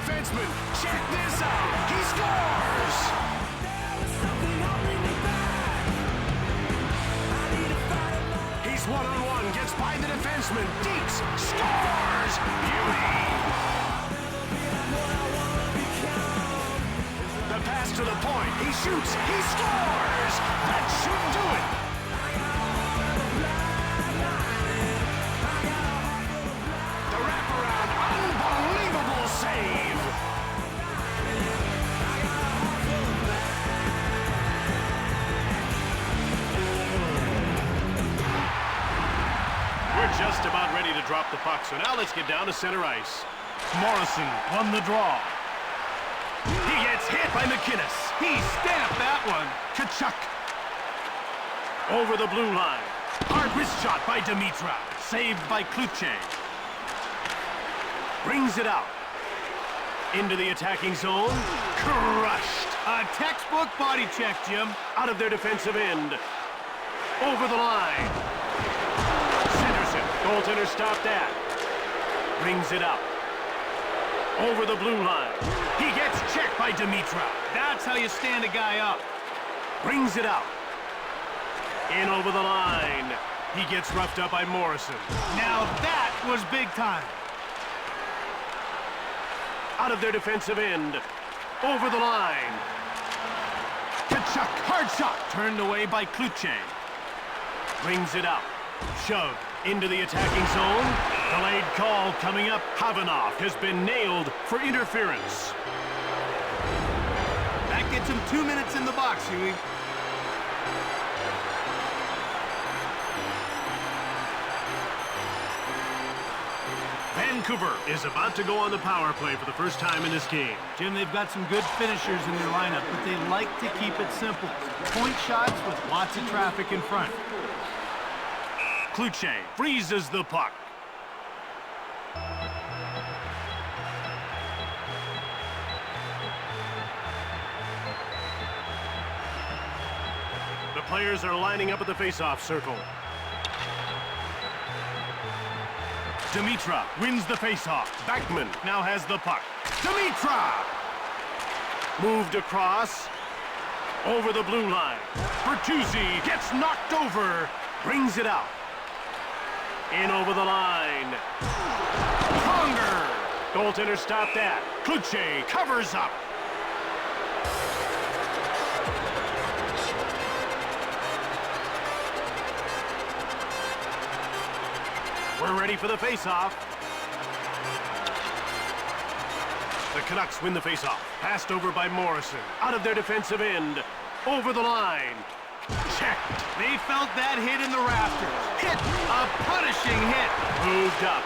defenseman. Check this out. He scores! He's one-on-one, gets by the defenseman. Deeks, scores! Beauty! The pass to the point. He shoots. He scores! That should do it! The wraparound. Unbelievable save! We're just about ready to drop the puck, so now let's get down to center ice. Morrison won the draw. He gets hit by McInnes. He stamped that one. Kachuk. Over the blue line. Hard wrist shot by Dimitra. Saved by Kluche. Brings it out. Into the attacking zone. Crushed. A textbook body check, Jim. Out of their defensive end. Over the line. Centers it. Goaltender stopped that. Brings it out. Over the blue line. He gets checked by Dimitra. That's how you stand a guy up. Brings it out. In over the line. He gets roughed up by Morrison. Now that was big time. Out of their defensive end. Over the line. Kachuk, hard shot. Turned away by Kluche. Brings it out. Shoved into the attacking zone. Delayed call coming up. Havanov has been nailed for interference. That gets him 2 minutes in the box, Huey. Vancouver is about to go on the power play for the first time in this game. Jim, they've got some good finishers in their lineup, but they like to keep it simple. Point shots with lots of traffic in front. Kluche freezes the puck. The players are lining up at the face-off circle. Dimitra wins the face-off. Backman now has the puck. Dimitra! Moved across. Over the blue line. Bertuzzi gets knocked over. Brings it out. In over the line. Conger! Goaltender stopped that. Kluche covers up. We're ready for the face-off. The Canucks win the face-off. Passed over by Morrison. Out of their defensive end. Over the line. Checked. They felt that hit in the rafters. Hit! A punishing hit. Moved up.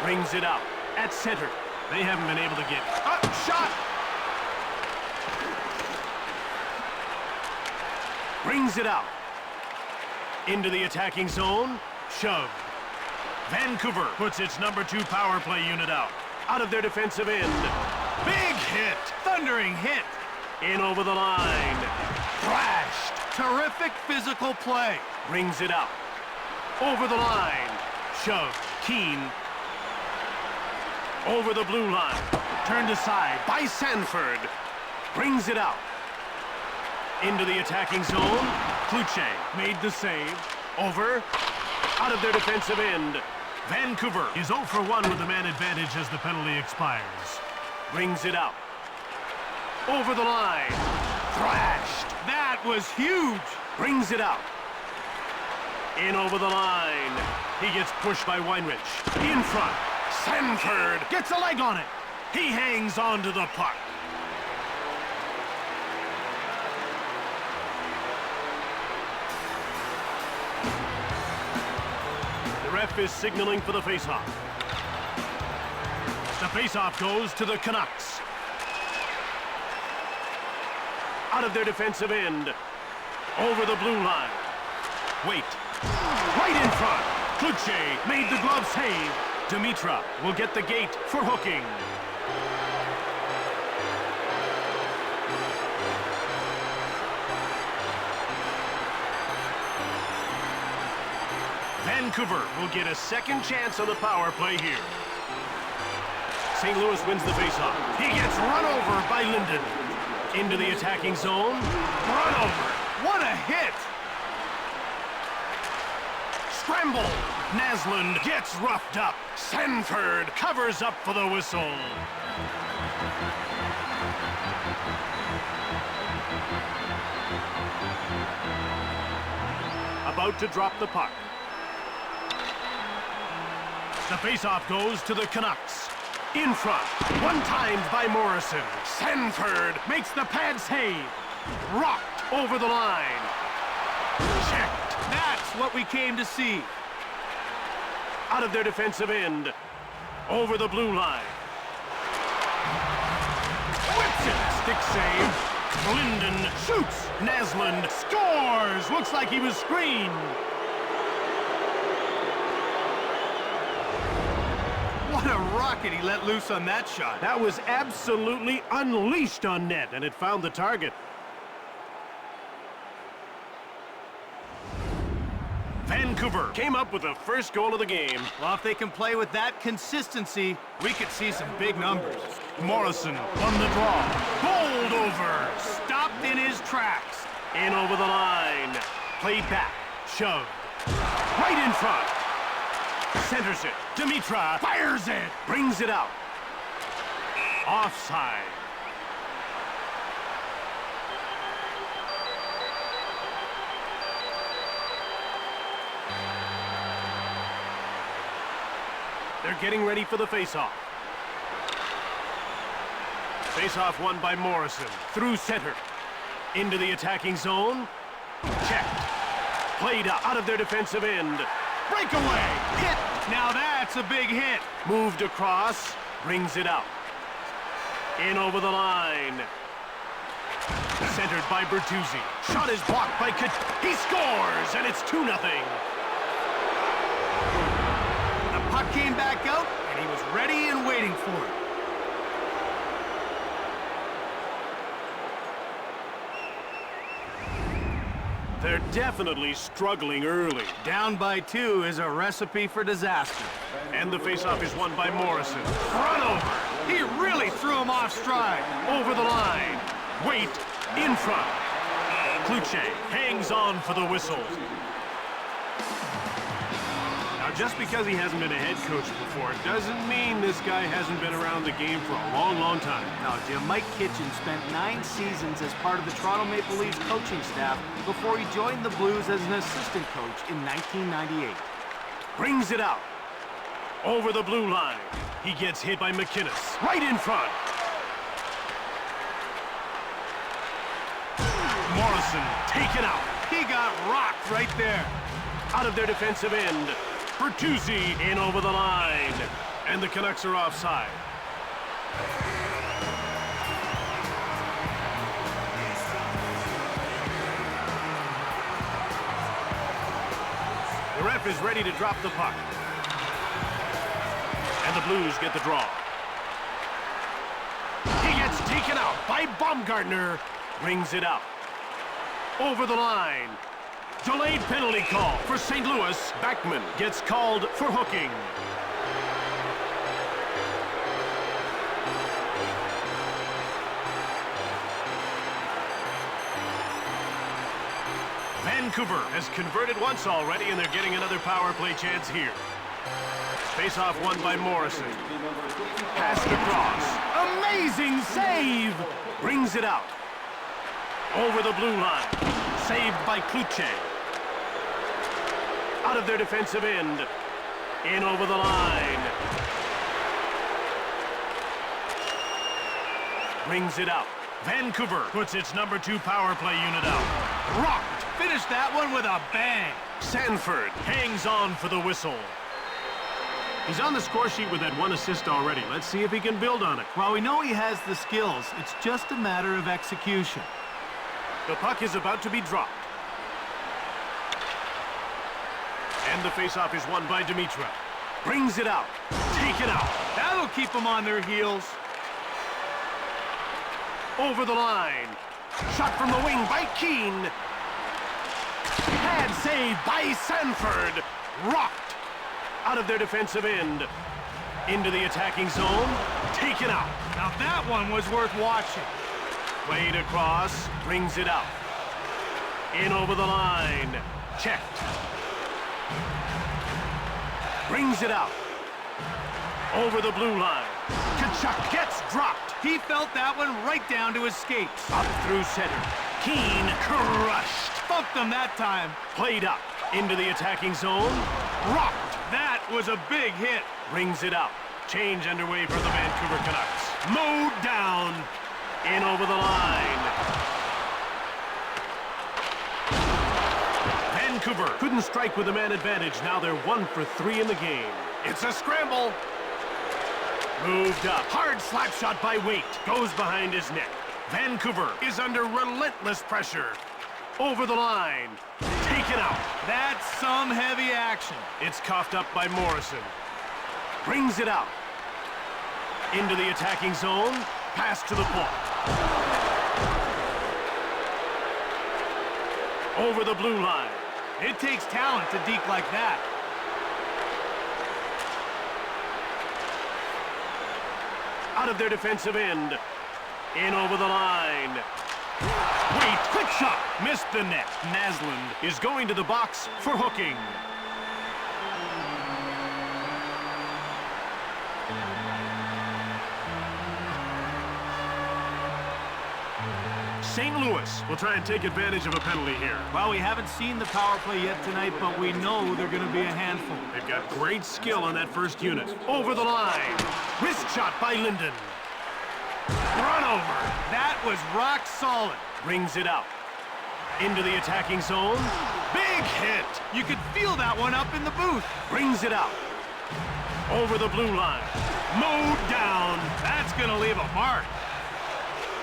Brings it out. At center. They haven't been able to get it. Up, shot! Brings it out. Into the attacking zone. Shoved. Vancouver puts its number 2 power play unit out. Out of their defensive end. Big hit. Thundering hit. In over the line. Thrashed. Terrific physical play. Brings it out. Over the line. Shoved. Keane. Over the blue line. Turned aside by Sanford. Brings it out. Into the attacking zone. Kluche made the save. Over. Out of their defensive end. Vancouver is 0 for 1 with the man advantage as the penalty expires. Brings it out. Over the line. Thrashed. That was huge. Brings it out. In over the line. He gets pushed by Weinrich. In front. Sanford gets a leg on it. He hangs on to the puck. The ref is signaling for the faceoff. The faceoff goes to the Canucks. Out of their defensive end. Over the blue line. Wait. Right in front. Kluche made the glove save. Dimitra will get the gate for hooking. Vancouver will get a second chance on the power play here. St. Louis wins the faceoff. He gets run over by Linden. Into the attacking zone. Run over. What a hit! Scramble. Naslund gets roughed up. Sanford covers up for the whistle. About to drop the puck. The faceoff goes to the Canucks. In front, one-timed by Morrison. Sanford makes the pad save. Rocked over the line. Checked. That's what we came to see. Out of their defensive end. Over the blue line. Whips it. Stick save. Linden shoots. Naslund scores. Looks like he was screened. What a rocket he let loose on that shot. That was absolutely unleashed on net, and it found the target. Vancouver came up with the first goal of the game. Well, if they can play with that consistency, we could see some big numbers. Morrison on the draw. Bowled over. Stopped in his tracks. In over the line. Played back. Shoved. Right in front. Centers it. Dimitra fires it. Brings it out. Offside. They're getting ready for the faceoff. Faceoff won by Morrison. Through center. Into the attacking zone. Checked. Played out of their defensive end. Breakaway. Hit. Now that's a big hit. Moved across. Brings it out. In over the line. Centered by Bertuzzi. Shot is blocked by He scores, and it's 2-0. The puck came back out, and he was ready and waiting for it. They're definitely struggling early. Down by 2 is a recipe for disaster. And the faceoff is won by Morrison. Run over. He really threw him off stride. Over the line. Wait. In front. Kluche hangs on for the whistle. Now, just because he hasn't been a head coach before doesn't mean this guy hasn't been around the game for a long, long time. Now, Jim, Mike Kitchen spent 9 seasons as part of the Toronto Maple Leafs coaching staff before he joined the Blues as an assistant coach in 1998. Brings it out. Over the blue line. He gets hit by McInnes. Right in front. Morrison taken out. He got rocked right there. Out of their defensive end. Bertuzzi in over the line. And the Canucks are offside. The ref is ready to drop the puck. And the Blues get the draw. He gets taken out by Baumgartner. Brings it out. Over the line. Delayed penalty call for St. Louis. Backman gets called for hooking. Vancouver has converted once already, and they're getting another power play chance here. Faceoff won by Morrison. Passed across. Amazing save! Brings it out. Over the blue line. Saved by Kluche. Out of their defensive end. In over the line. Brings it out. Vancouver puts its number 2 power play unit out. Rocked. Finished that one with a bang. Sanford hangs on for the whistle. He's on the score sheet with that 1 assist already. Let's see if he can build on it. While we know he has the skills, it's just a matter of execution. The puck is about to be dropped. And the faceoff is won by Dimitra. Brings it out. Taken out. That'll keep them on their heels. Over the line. Shot from the wing by Keane. Pad save by Sanford. rocked out of their defensive end. Into the attacking zone, taken out. Now that one was worth watching. Played across, brings it out. In over the line, checked. Brings it out. Over the blue line. Kachuk gets dropped. He felt that one right down to his skates. Up through center. Keane crushed. Bumped him that time. Played up into the attacking zone. Rocked. That was a big hit. Brings it out. Change underway for the Vancouver Canucks. Mowed down. In over the line. Vancouver couldn't strike with a man advantage. Now they're 1 for 3 in the game. It's a scramble. Moved up. Hard slap shot by Waite. Goes behind his net. Vancouver is under relentless pressure. Over the line. Taken out. That's some heavy action. It's coughed up by Morrison. Brings it out. Into the attacking zone. Pass to the point. Over the blue line. It takes talent to deke like that. Out of their defensive end. In over the line. Wait, quick shot. Missed the net. Naslund is going to the box for hooking. St. Louis will try and take advantage of a penalty here. Well, we haven't seen the power play yet tonight, but we know they're going to be a handful. They've got great skill on that first unit. Over the line. Wrist shot by Linden. Run over. That was rock solid. Brings it out. Into the attacking zone. Big hit. You could feel that one up in the booth. Brings it out. Over the blue line. Mowed down. That's going to leave a mark.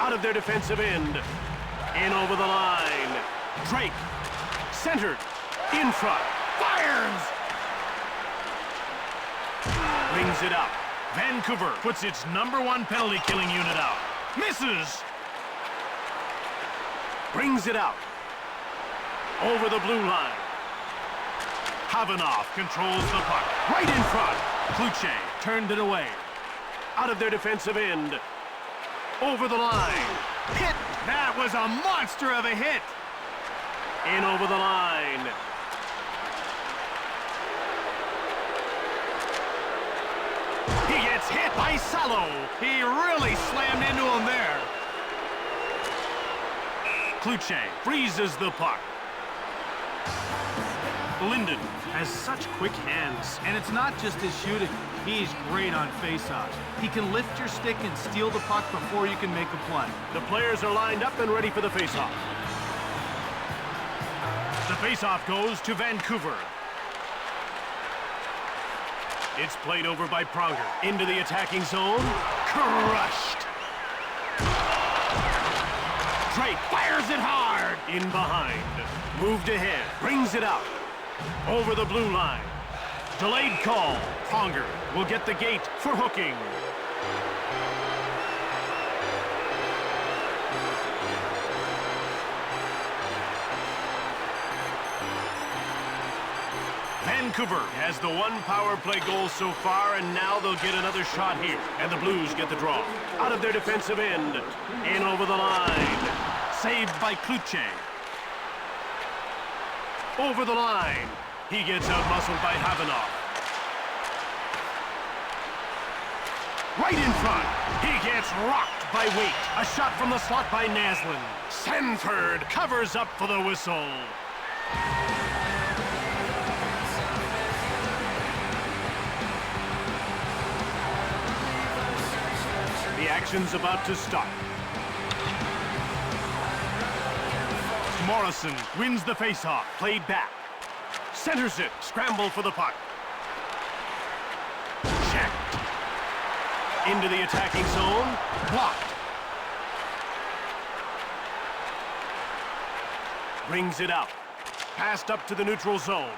Out of their defensive end. In over the line. Drake. Centered. In front. Fires! Brings it up. Vancouver puts its #1 penalty-killing unit out. Misses! Brings it out. Over the blue line. Havanoff controls the puck. Right in front. Kluche turned it away. Out of their defensive end. Over the line. Hit! That was a monster of a hit. In over the line. He gets hit by Salo. He really slammed into him there. Kluche freezes the puck. Linden has such quick hands. And it's not just his shooting. He's great on faceoffs. He can lift your stick and steal the puck before you can make a play. The players are lined up and ready for the faceoff. The faceoff goes to Vancouver. It's played over by Pronger. Into the attacking zone. Crushed. Drake fires it hard. In behind. Moved ahead. Brings it out. Over the blue line. Delayed call. Pronger will get the gate for hooking. Vancouver has the 1 power play goal so far, and now they'll get another shot here. And the Blues get the draw. Out of their defensive end. In over the line. Saved by Kluche. Over the line. He gets out-muscled by Havanoff. Right in front. He gets rocked by Waite. A shot from the slot by Naslund. Sanford covers up for the whistle. The action's about to start. Morrison wins the faceoff. Played back. Centers it. Scramble for the puck. Checked. Into the attacking zone. Blocked. Brings it out. Passed up to the neutral zone.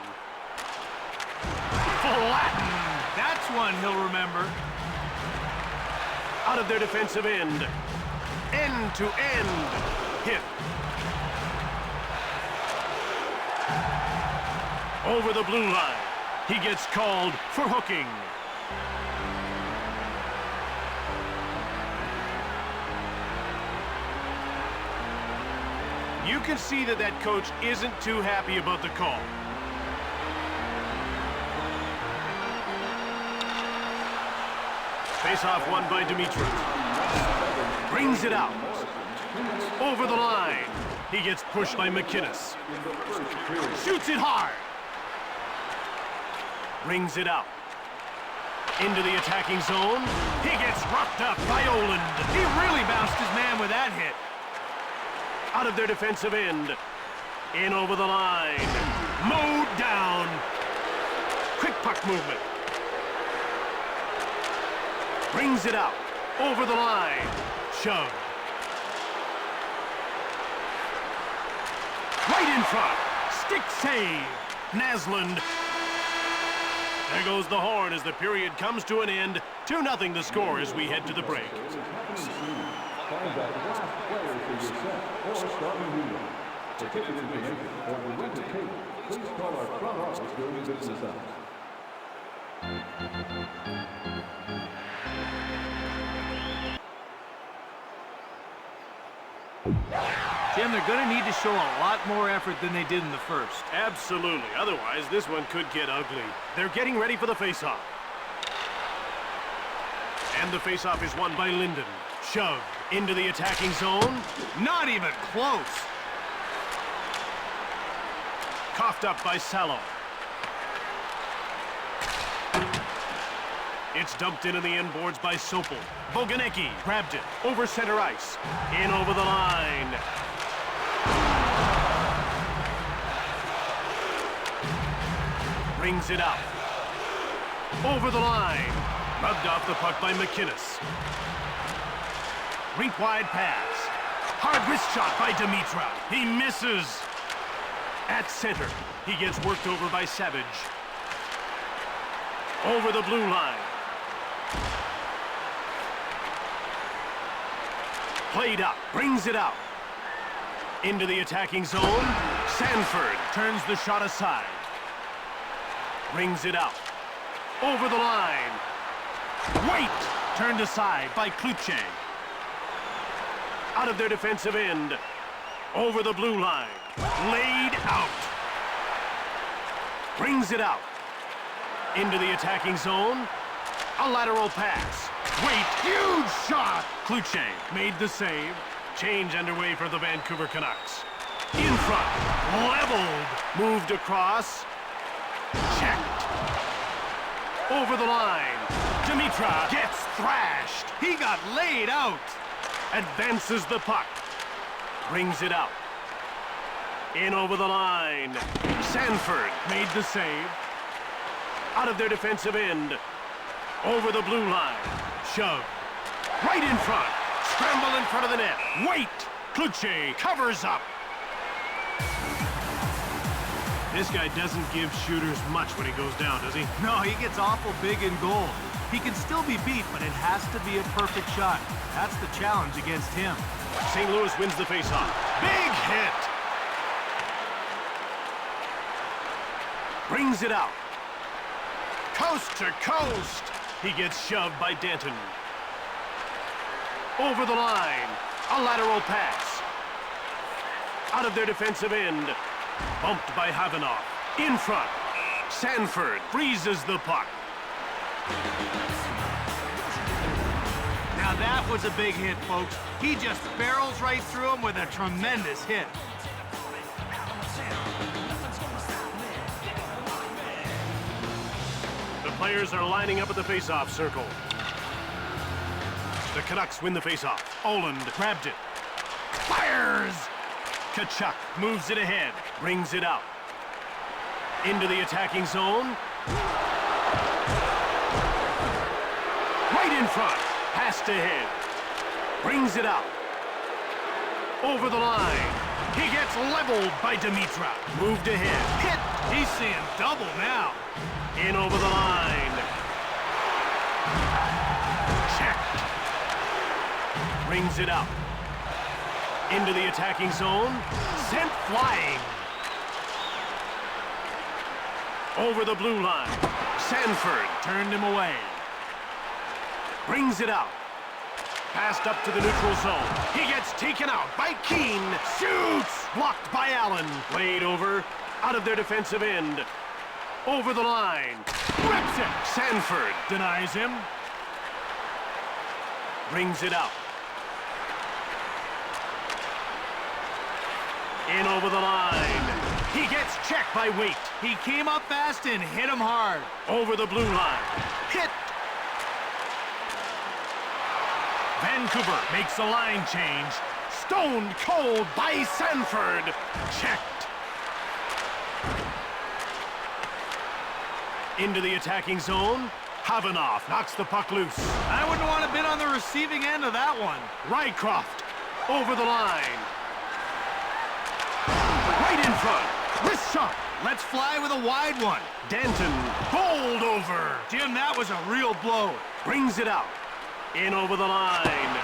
Flattened. That's one he'll remember. Out of their defensive end. End to end. Hit. Over the blue line. He gets called for hooking. You can see that that coach isn't too happy about the call. Face-off won by Dimitrov. Brings it out. Over the line. He gets pushed by McInnes. Shoots it hard. Brings it out. Into the attacking zone. He gets rocked up by Oland. He really bounced his man with that hit. Out of their defensive end. In over the line. Mowed down. Quick puck movement. Brings it out. Over the line. Shove. Right in front. Stick save. Naslund. There goes the horn as the period comes to an end. 2-0 the score as we head to the break. Jim, they're going to need to show a lot more effort than they did in the first. Absolutely. Otherwise, this one could get ugly. They're getting ready for the face-off. And the face-off is won by Linden. Shoved into the attacking zone. Not even close. Coughed up by Salo. It's dumped into the end boards by Sopel. Boganecki grabbed it over center ice. In over the line. Brings it out. Over the line. Rubbed off the puck by McInnes. Rink-wide pass. Hard wrist shot by Dimitrov. He misses. At center, he gets worked over by Savage. Over the blue line. Played up. Brings it out. Into the attacking zone. Sanford turns the shot aside. Brings it out. Over the line. Wait! Turned aside by Kluche. Out of their defensive end. Over the blue line. Laid out. Brings it out. Into the attacking zone. A lateral pass. Wait! Huge shot! Kluche made the save. Change underway for the Vancouver Canucks. In front. Leveled. Moved across. Checked. Over the line. Dimitrov gets thrashed. He got laid out. Advances the puck. Brings it out. In over the line. Sanford made the save. Out of their defensive end. Over the blue line. Shove. Right in front. Scramble in front of the net. Wait! Kluche covers up. This guy doesn't give shooters much when he goes down, does he? No, he gets awful big in goal. He can still be beat, but it has to be a perfect shot. That's the challenge against him. St. Louis wins the faceoff. Big hit! Brings it out. Coast to coast! He gets shoved by Danton. Over the line. A lateral pass. Out of their defensive end. Bumped by Havanov. In front. Sanford freezes the puck. Now that was a big hit, folks. He just barrels right through him with a tremendous hit. The players are lining up at the face-off circle. The Canucks win the face-off. Oland grabbed it. Fires! Tkachuk moves it ahead. Brings it out. Into the attacking zone. Right in front. Pass to head. Brings it out. Over the line. He gets leveled by Dimitrov. Moved ahead. Hit. He's seeing double now. In over the line. Checked. Brings it out. Into the attacking zone. Sent flying. Over the blue line. Sanford turned him away. Brings it out. Passed up to the neutral zone. He gets taken out by Keane. Shoots! Blocked by Allen. Played over. Out of their defensive end. Over the line. Rips it. Sanford denies him. Brings it out. In over the line. He gets checked by Waite. He came up fast and hit him hard. Over the blue line. Hit. Vancouver makes a line change. Stoned cold by Sanford. Checked. Into the attacking zone. Havanoff knocks the puck loose. I wouldn't want to be on the receiving end of that one. Rycroft over the line. Right in front. Wrist shot. Let's fly with a wide one. Danton bowled over. Jim, that was a real blow. Brings it out. In over the line.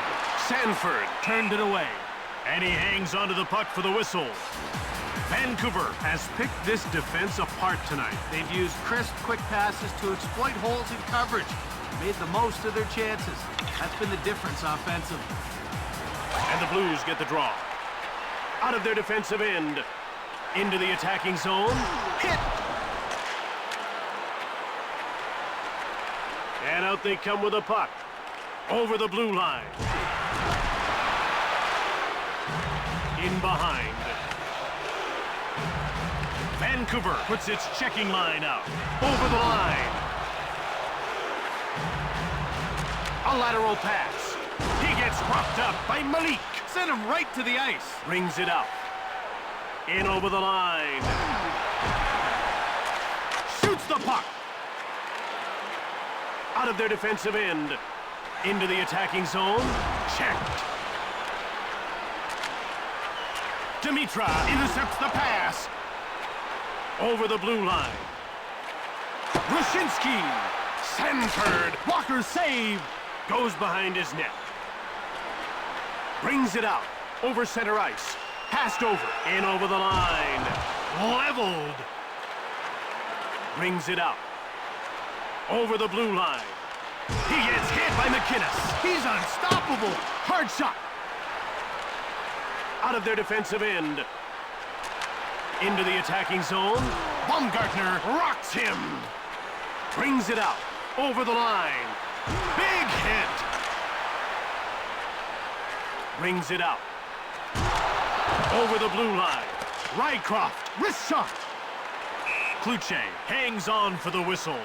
Sanford turned it away. And he hangs onto the puck for the whistle. Vancouver has picked this defense apart tonight. They've used crisp, quick passes to exploit holes in coverage. Made the most of their chances. That's been the difference offensively. And the Blues get the draw. Out of their defensive end. Into the attacking zone. Hit! And out they come with a puck. Over the blue line. In behind. Vancouver puts its checking line out. Over the line. A lateral pass. He gets roughed up by Malik. Send him right to the ice. Brings it out. In over the line. Shoots the puck. Out of their defensive end. Into the attacking zone. Checked. Dimitra intercepts the pass. Over the blue line. Brushinski. Sanford. Walker save. Goes behind his net. Brings it out. Over center ice. Passed over. In over the line. Leveled. Brings it out. Over the blue line. He gets hit by McInnes. He's unstoppable. Hard shot. Out of their defensive end. Into the attacking zone. Baumgartner rocks him. Brings it out. Over the line. Big hit. Brings it out. Over the blue line. Rycroft. Wrist shot. Kluche hangs on for the whistle.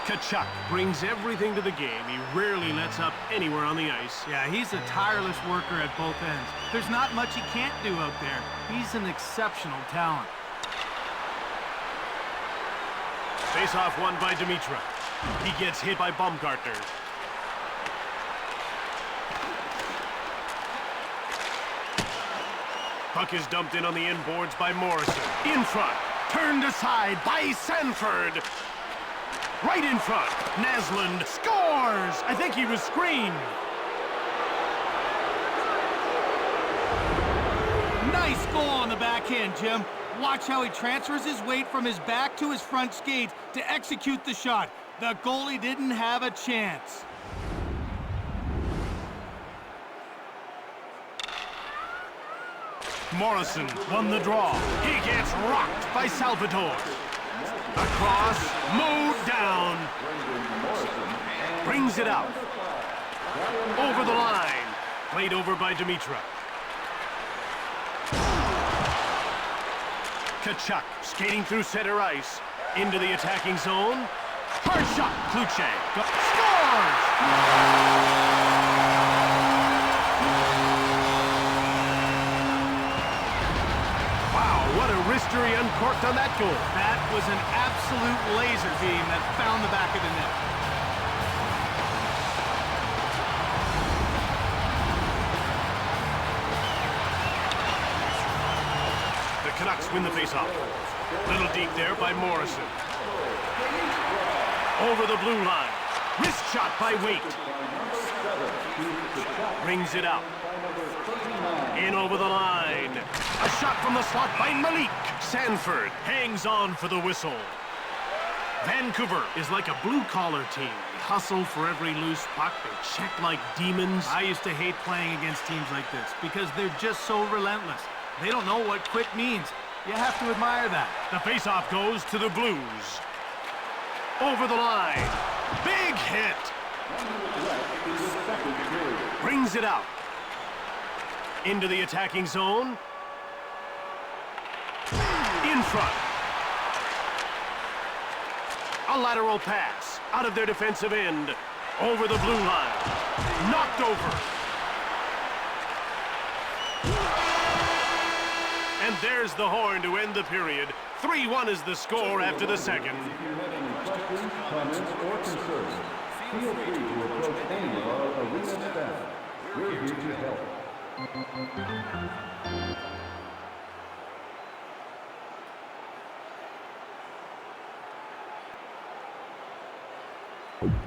Kachuk brings everything to the game. He rarely lets up anywhere on the ice. Yeah, he's a tireless worker at both ends. There's not much he can't do out there. He's an exceptional talent. Face-off won by Dimitra. He gets hit by Baumgartner. Puck is dumped in on the inboards by Morrison. In front. Turned aside by Sanford. Right in front. Naslund scores! I think he was screened. Nice goal on the backhand, Jim. Watch how he transfers his weight from his back to his front skate to execute the shot. The goalie didn't have a chance. Morrison won the draw. He gets rocked by Salvador. Across, mowed down. Brings it out. Over the line. Played over by Dimitra. Kachuk skating through center ice. Into the attacking zone. Hard shot. Kluche scores! What a wrister he uncorked on that goal. That was an absolute laser beam that found the back of the net. The Canucks win the faceoff. Little deep there by Morrison. Over the blue line. Wrist shot by Waite. Brings it out. In over the line. A shot from the slot by Malik. Sanford hangs on for the whistle. Vancouver is like a blue-collar team. They hustle for every loose puck. They check like demons. I used to hate playing against teams like this because they're just so relentless. They don't know what quit means. You have to admire that. The faceoff goes to the Blues. Over the line. Big hit. Brings it out. Into the attacking zone. In front. A lateral pass out of their defensive end. Over the blue line. Knocked over. And there's the horn to end the period. 3-1 is the score after the second. If you have any questions, comments, or concerns, feel free to approach any of our arena staff. We're here to help.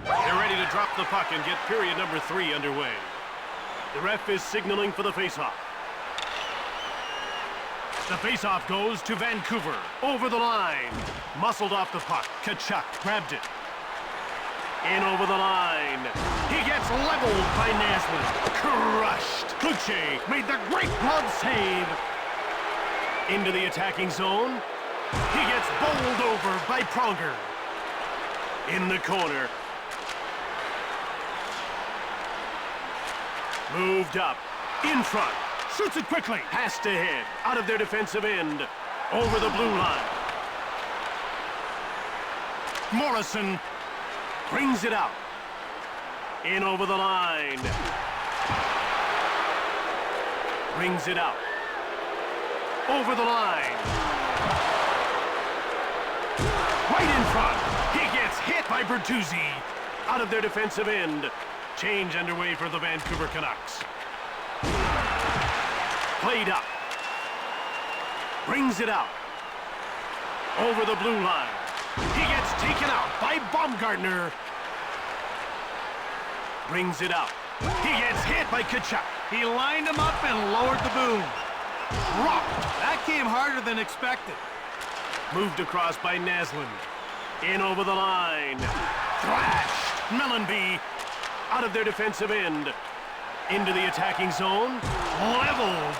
They're ready to drop the puck and get period number 3 underway. The ref is signaling for the faceoff. The faceoff goes to Vancouver. Over the line. Muscled off the puck. Tkachuk grabbed it. In over the line. He gets leveled by Naslund. Crushed. Kluche made the great glove save. Into the attacking zone. He gets bowled over by Pronger. In the corner. Moved up. In front. Shoots it quickly. Passed ahead. Out of their defensive end. Over the blue line. Morrison brings it out. In over the line. Brings it out. Over the line. Right in front. He gets hit by Bertuzzi. Out of their defensive end. Change underway for the Vancouver Canucks. Played up. Brings it out. Over the blue line. He gets taken out by Baumgartner. Brings it out. He gets hit by Tkachuk. He lined him up and lowered the boom. Rocked. That came harder than expected. Moved across by Naslund. In over the line. Thrashed. Mellenby. Out of their defensive end. Into the attacking zone. Leveled.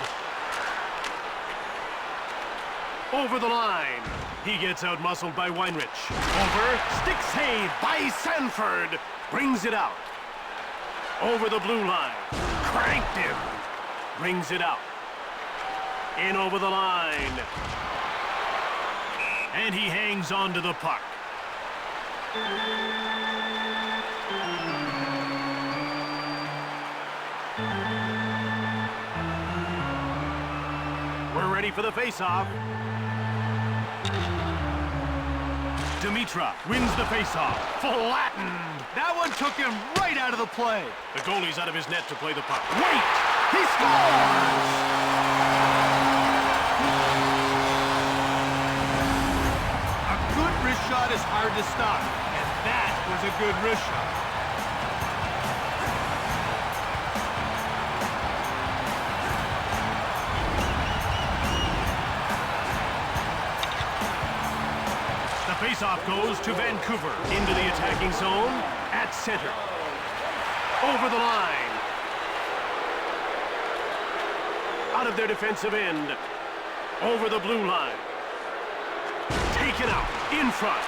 Over the line. He gets out-muscled by Weinrich. Over. Stick save by Sanford. Brings it out. Over the blue line. Cranked him. Brings it out. In over the line. And he hangs on to the puck. We're ready for the face-off. Dimitra wins the face-off. Flattened. That one took him right out of the play. The goalie's out of his net to play the puck. Wait! He scores! A good wrist shot is hard to stop, and that was a good wrist shot. The faceoff goes to Vancouver. Into the attacking zone. At center. Over the line. Out of their defensive end. Over the blue line. Taken out. In front.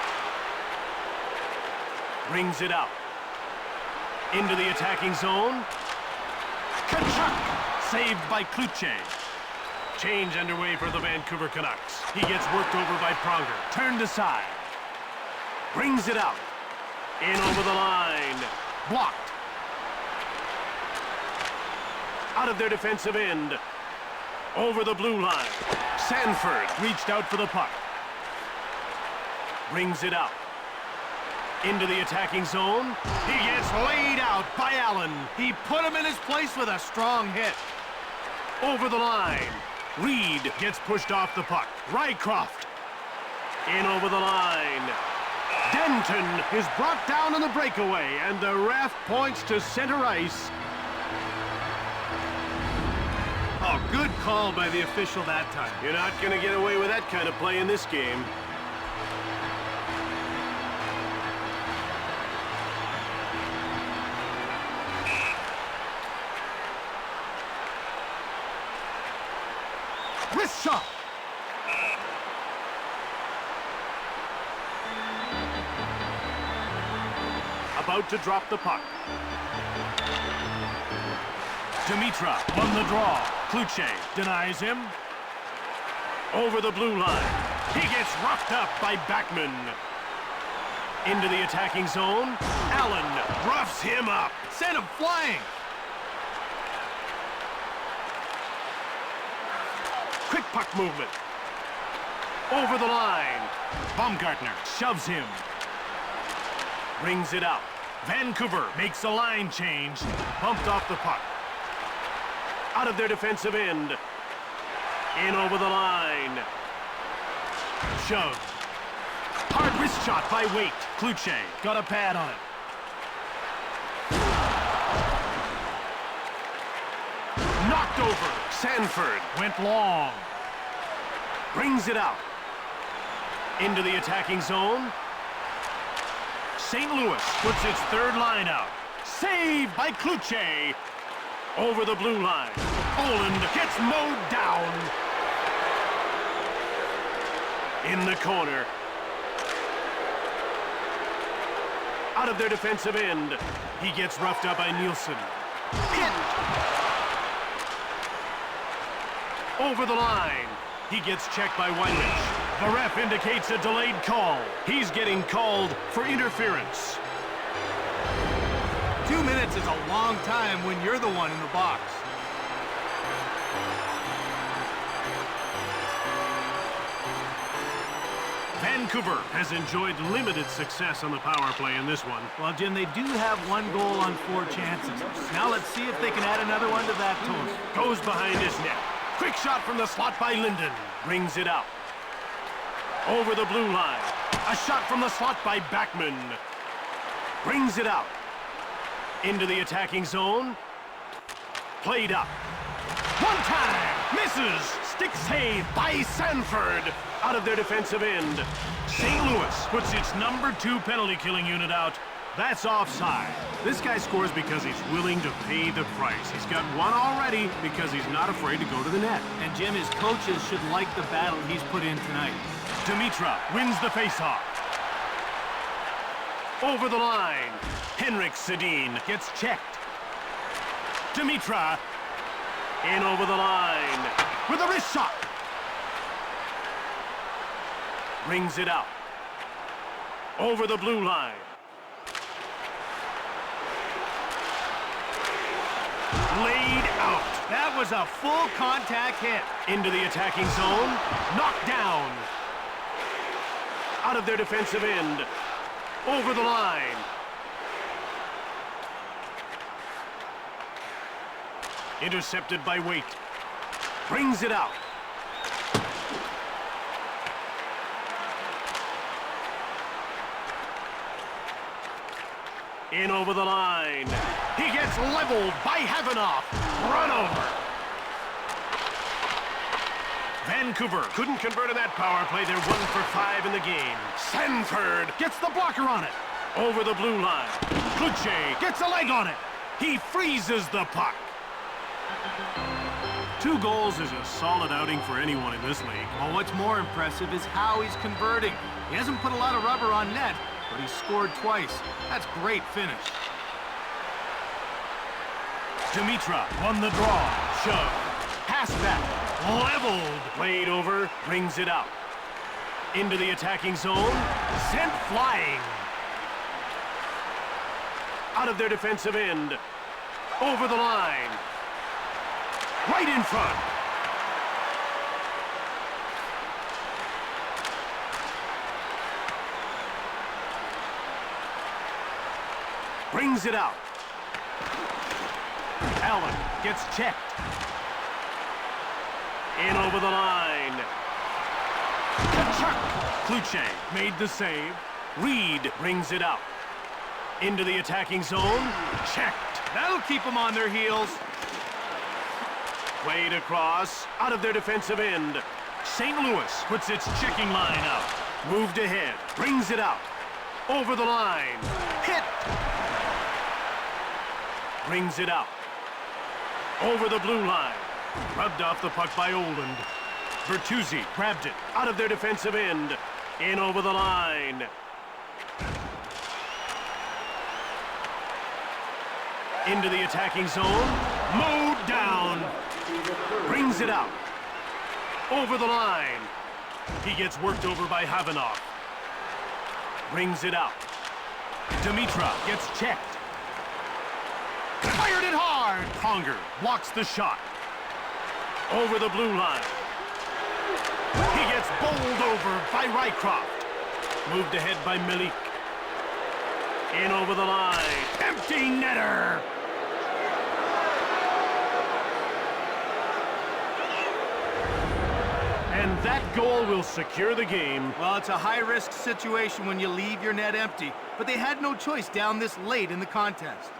Brings it out. Into the attacking zone. Tkachuk. Saved by Kluche. Change underway for the Vancouver Canucks. He gets worked over by Pronger. Turned aside. Brings it out. In over the line. Blocked. Out of their defensive end. Over the blue line. Sanford reached out for the puck. Brings it out. Into the attacking zone. He gets laid out by Allen. He put him in his place with a strong hit. Over the line. Reed gets pushed off the puck. Rycroft. In over the line. Denton is brought down on the breakaway, and the ref points to center ice. Oh, call by the official that time. You're not going to get away with that kind of play in this game. Wrist shot. About to drop the puck. Dimitra on the draw. Kluche denies him. Over the blue line. He gets roughed up by Backman. Into the attacking zone. Allen roughs him up. Send him flying. Quick puck movement. Over the line. Baumgartner shoves him. Brings it out. Vancouver makes a line change. Bumped off the puck. Out of their defensive end. In over the line. Shove. Hard wrist shot by Waite. Kluche got a pad on it. Knocked over. Sanford went long. Brings it out. Into the attacking zone. St. Louis puts its third line out. Saved by Kluche. Over the blue line. Oland gets mowed down. In the corner. Out of their defensive end. He gets roughed up by Nielsen. Hit. Over the line. He gets checked by Weinrich. The ref indicates a delayed call. He's getting called for interference. 2 minutes is a long time when you're the one in the box. Vancouver has enjoyed limited success on the power play in this one. Well, Jim, they do have 1 goal on 4 chances. Now let's see if they can add another one to that total. Goes behind his net. Quick shot from the slot by Linden. Brings it out. Over the blue line. A shot from the slot by Backman. Brings it out. Into the attacking zone. Played up. One time. Misses. Stick save by Sanford. Out of their defensive end. St. Louis puts its number 2 penalty killing unit out. That's offside. This guy scores because he's willing to pay the price. He's got 1 already because he's not afraid to go to the net. And Jim, his coaches should like the battle he's put in tonight. Dimitra wins the faceoff. Over the line. Henrik Sedin gets checked. Dimitra in over the line with a wrist shot. Brings it out. Over the blue line. Laid out. That was a full contact hit. Into the attacking zone. Knocked down. Out of their defensive end. Over the line. Intercepted by Waite. Brings it out. In over the line. He gets leveled by Havanoff. Run over. Vancouver couldn't convert on that power play. They're 1 for 5 in the game. Sanford gets the blocker on it. Over the blue line. Kluche gets a leg on it. He freezes the puck. 2 goals is a solid outing for anyone in this league. Well, what's more impressive is how he's converting. He hasn't put a lot of rubber on net, but he scored twice. That's great finish. Dimitra won the draw. Shove. Pass back. Leveled. Played over. Brings it out. Into the attacking zone. Sent flying. Out of their defensive end. Over the line. Right in front. Brings it out. Allen gets checked. In over the line. Kachuk. Kluche made the save. Reed brings it out. Into the attacking zone. Checked. That'll keep them on their heels. Played across, out of their defensive end. St. Louis puts its checking line out. Moved ahead, brings it out. Over the line, hit! Brings it out. Over the blue line. Rubbed off the puck by Oland. Bertuzzi grabbed it out of their defensive end. In over the line. Into the attacking zone. Mowed down. Brings it out. Over the line. He gets worked over by Havanov. Brings it out. Dimitrov gets checked. Fired it hard. Conger blocks the shot. Over the blue line. He gets bowled over by Rycroft. Moved ahead by Milik. In over the line. Empty netter. And that goal will secure the game. Well, it's a high-risk situation when you leave your net empty, but they had no choice down this late in the contest.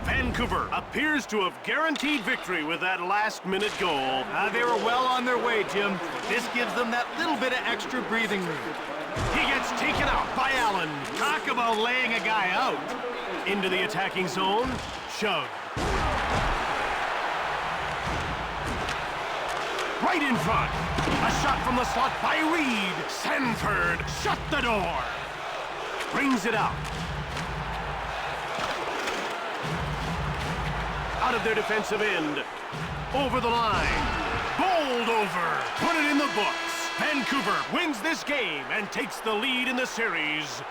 Vancouver appears to have guaranteed victory with that last-minute goal. They were well on their way, Jim. This gives them that little bit of extra breathing room. He gets taken out by Allen. Talk about laying a guy out. Into the attacking zone. Shove. Right in front. A shot from the slot by Reed. Sanford shut the door. Brings it out. Out of their defensive end. Over the line. Bowled over. Put it in the books. Vancouver wins this game and takes the lead in the series.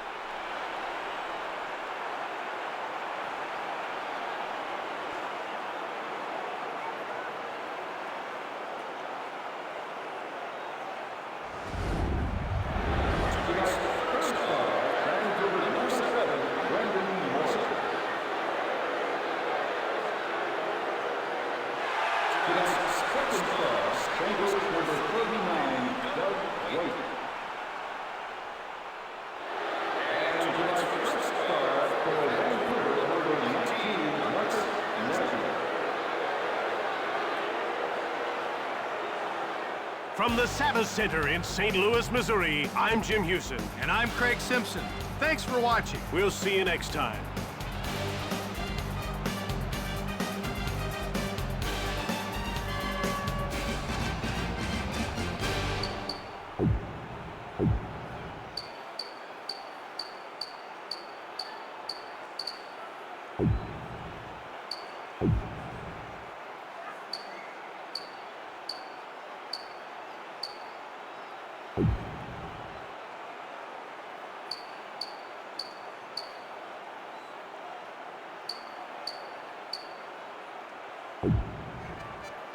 From the Savas Center in St. Louis, Missouri, I'm Jim Hewson. And I'm Craig Simpson. Thanks for watching. We'll see you next time.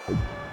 You